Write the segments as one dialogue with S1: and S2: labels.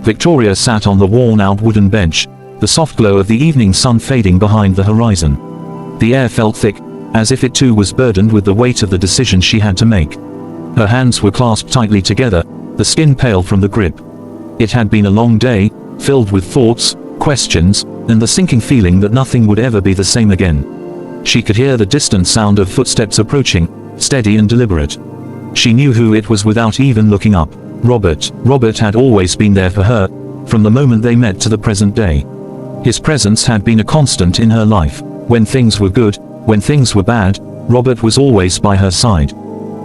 S1: Victoria sat on the worn-out wooden bench, the soft glow of the evening sun fading behind the horizon. The air felt thick, as if it too was burdened with the weight of the decision she had to make. Her hands were clasped tightly together, the skin pale from the grip. It had been a long day, filled with thoughts, questions, and the sinking feeling that nothing would ever be the same again. She could hear the distant sound of footsteps approaching, steady and deliberate. She knew who it was without even looking up. Robert. Robert had always been there for her, from the moment they met to the present day. His presence had been a constant in her life. When things were good, when things were bad, Robert was always by her side.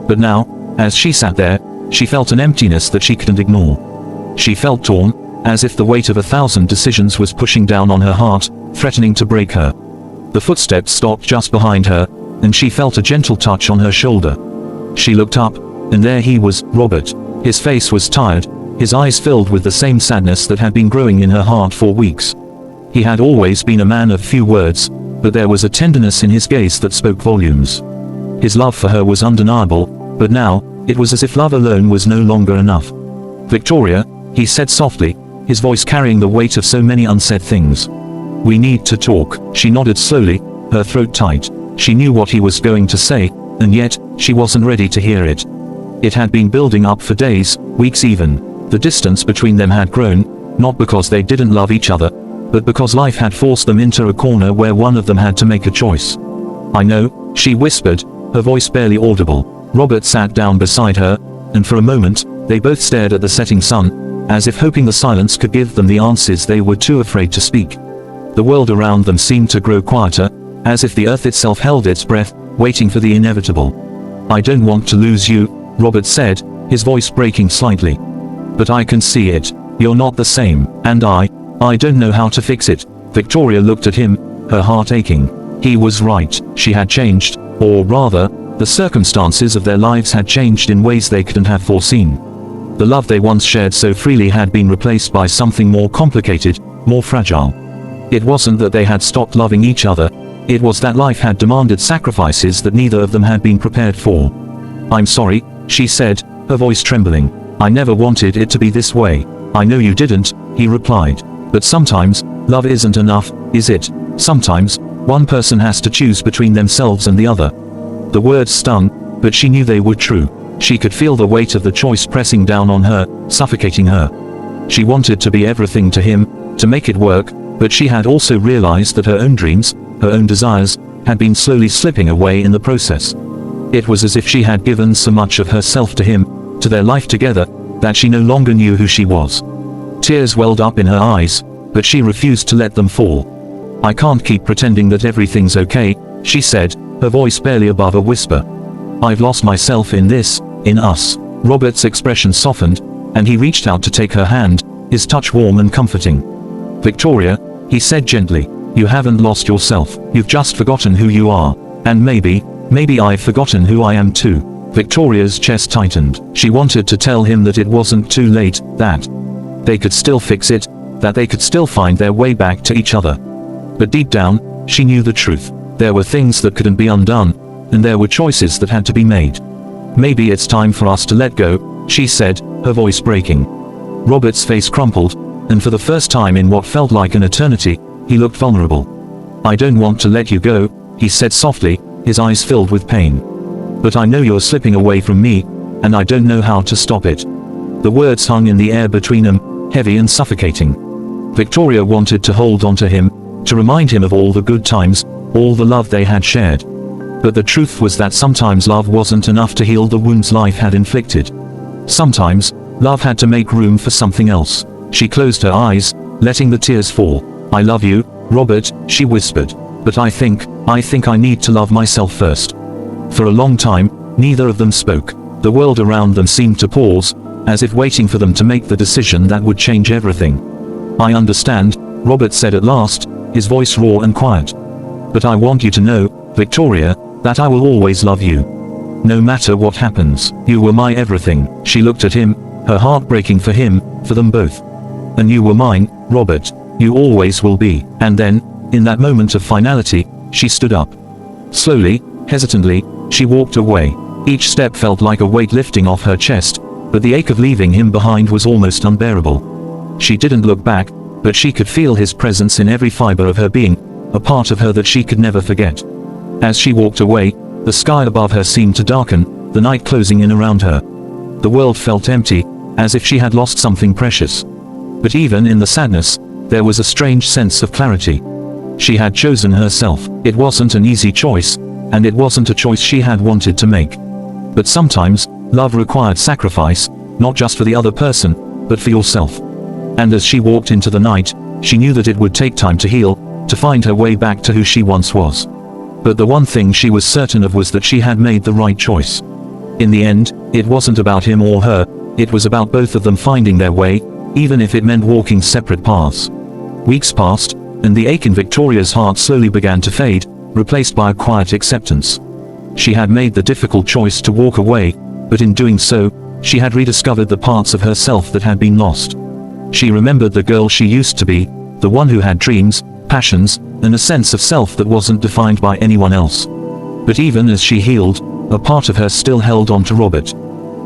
S1: But now, as she sat there, she felt an emptiness that she couldn't ignore. She felt torn, as if the weight of 1,000 decisions was pushing down on her heart, threatening to break her. The footsteps stopped just behind her, and she felt a gentle touch on her shoulder. She looked up, and there he was, Robert. His face was tired, his eyes filled with the same sadness that had been growing in her heart for weeks. He had always been a man of few words, but there was a tenderness in his gaze that spoke volumes. His love for her was undeniable, but now, it was as if love alone was no longer enough. "Victoria," he said softly, his voice carrying the weight of so many unsaid things. "We need to talk." She nodded slowly, her throat tight. She knew what he was going to say, and yet, she wasn't ready to hear it. It had been building up for days, weeks even. The distance between them had grown, not because they didn't love each other, but because life had forced them into a corner where one of them had to make a choice. "I know," she whispered, her voice barely audible. Robert sat down beside her, and for a moment, they both stared at the setting sun, as if hoping the silence could give them the answers they were too afraid to speak. The world around them seemed to grow quieter, as if the earth itself held its breath, waiting for the inevitable. "I don't want to lose you," Robert said, his voice breaking slightly. "But I can see it. You're not the same, and I don't know how to fix it." Victoria looked at him, her heart aching. He was right. She had changed, or rather, the circumstances of their lives had changed in ways they couldn't have foreseen. The love they once shared so freely had been replaced by something more complicated, more fragile. It wasn't that they had stopped loving each other, it was that life had demanded sacrifices that neither of them had been prepared for. "I'm sorry," she said, her voice trembling. "I never wanted it to be this way." "I know you didn't," he replied. "But sometimes, love isn't enough, is it? Sometimes, one person has to choose between themselves and the other." The words stung, but she knew they were true. She could feel the weight of the choice pressing down on her, suffocating her. She wanted to be everything to him, to make it work, but she had also realized that her own dreams, her own desires, had been slowly slipping away in the process. It was as if she had given so much of herself to him, to their life together, that she no longer knew who she was. Tears welled up in her eyes, but she refused to let them fall. "I can't keep pretending that everything's okay," she said, her voice barely above a whisper. "I've lost myself in this, in us." Robert's expression softened, and he reached out to take her hand, his touch warm and comforting. "Victoria," he said gently, "you haven't lost yourself, you've just forgotten who you are. And maybe I've forgotten who I am too." Victoria's chest tightened. She wanted to tell him that it wasn't too late, that they could still fix it, that they could still find their way back to each other. But deep down, she knew the truth. There were things that couldn't be undone, and there were choices that had to be made. "Maybe it's time for us to let go," she said, her voice breaking. Robert's face crumpled, and for the first time in what felt like an eternity, he looked vulnerable. "I don't want to let you go," he said softly, his eyes filled with pain. "But I know you're slipping away from me, and I don't know how to stop it." The words hung in the air between them, heavy and suffocating. Victoria wanted to hold on to him, to remind him of all the good times, all the love they had shared. But the truth was that sometimes love wasn't enough to heal the wounds life had inflicted. Sometimes, love had to make room for something else. She closed her eyes, letting the tears fall. "I love you, Robert," she whispered. "But I think I need to love myself first." For a long time, neither of them spoke. The world around them seemed to pause, as if waiting for them to make the decision that would change everything. "I understand," Robert said at last, his voice raw and quiet. "But I want you to know, Victoria, that I will always love you. No matter what happens, you were my everything." She looked at him, her heart breaking for him, for them both. "And you were mine, Robert. You always will be." And then, in that moment of finality, she stood up. Slowly, hesitantly, she walked away. Each step felt like a weight lifting off her chest, but the ache of leaving him behind was almost unbearable. She didn't look back, but she could feel his presence in every fiber of her being, a part of her that she could never forget. As she walked away, the sky above her seemed to darken, the night closing in around her. The world felt empty, as if she had lost something precious. But even in the sadness, there was a strange sense of clarity. She had chosen herself. It wasn't an easy choice, and it wasn't a choice she had wanted to make. But sometimes, love required sacrifice, not just for the other person, but for yourself. And as she walked into the night, she knew that it would take time to heal, to find her way back to who she once was. But the one thing she was certain of was that she had made the right choice. In the end, it wasn't about him or her, it was about both of them finding their way, even if it meant walking separate paths. Weeks passed, and the ache in Victoria's heart slowly began to fade, replaced by a quiet acceptance. She had made the difficult choice to walk away, but in doing so, she had rediscovered the parts of herself that had been lost. She remembered the girl she used to be, the one who had dreams, passions, and a sense of self that wasn't defined by anyone else. But even as she healed, a part of her still held on to Robert.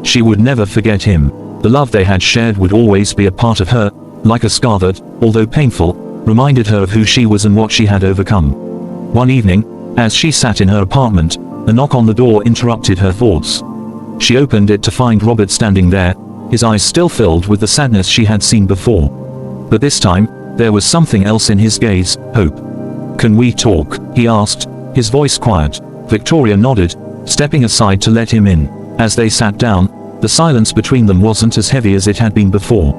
S1: She would never forget him. The love they had shared would always be a part of her, like a scar that, although painful, reminded her of who she was and what she had overcome. One evening, as she sat in her apartment, a knock on the door interrupted her thoughts. She opened it to find Robert standing there, his eyes still filled with the sadness she had seen before. But this time, there was something else in his gaze, hope. "Can we talk?" he asked, his voice quiet. Victoria nodded, stepping aside to let him in. As they sat down, the silence between them wasn't as heavy as it had been before.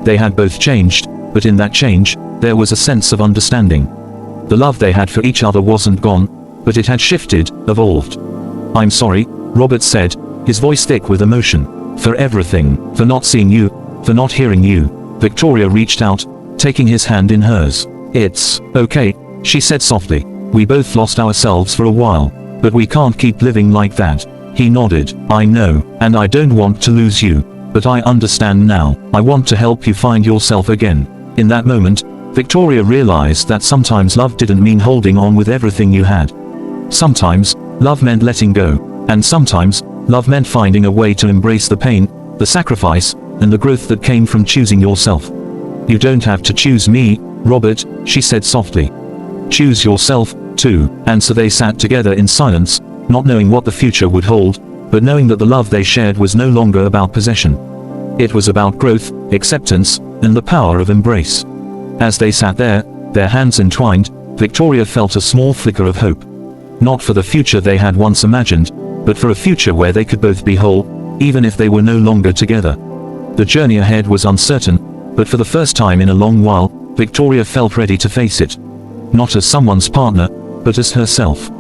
S1: They had both changed, but in that change, there was a sense of understanding. The love they had for each other wasn't gone, but it had shifted, evolved. "I'm sorry," Robert said, his voice thick with emotion. "For everything, for not seeing you, for not hearing you." Victoria reached out, taking his hand in hers. "It's okay," she said softly. "We both lost ourselves for a while, but we can't keep living like that." He nodded. "I know, and I don't want to lose you, but I understand now. I want to help you find yourself again." In that moment, Victoria realized that sometimes love didn't mean holding on with everything you had. Sometimes, love meant letting go, and sometimes, love meant finding a way to embrace the pain, the sacrifice, and the growth that came from choosing yourself. "You don't have to choose me, Robert," she said softly. "Choose yourself, too." And so they sat together in silence, not knowing what the future would hold, but knowing that the love they shared was no longer about possession. It was about growth, acceptance, and the power of embrace. As they sat there, their hands entwined, Victoria felt a small flicker of hope. Not for the future they had once imagined, but for a future where they could both be whole, even if they were no longer together. The journey ahead was uncertain, but for the first time in a long while, Victoria felt ready to face it. Not as someone's partner, but as herself.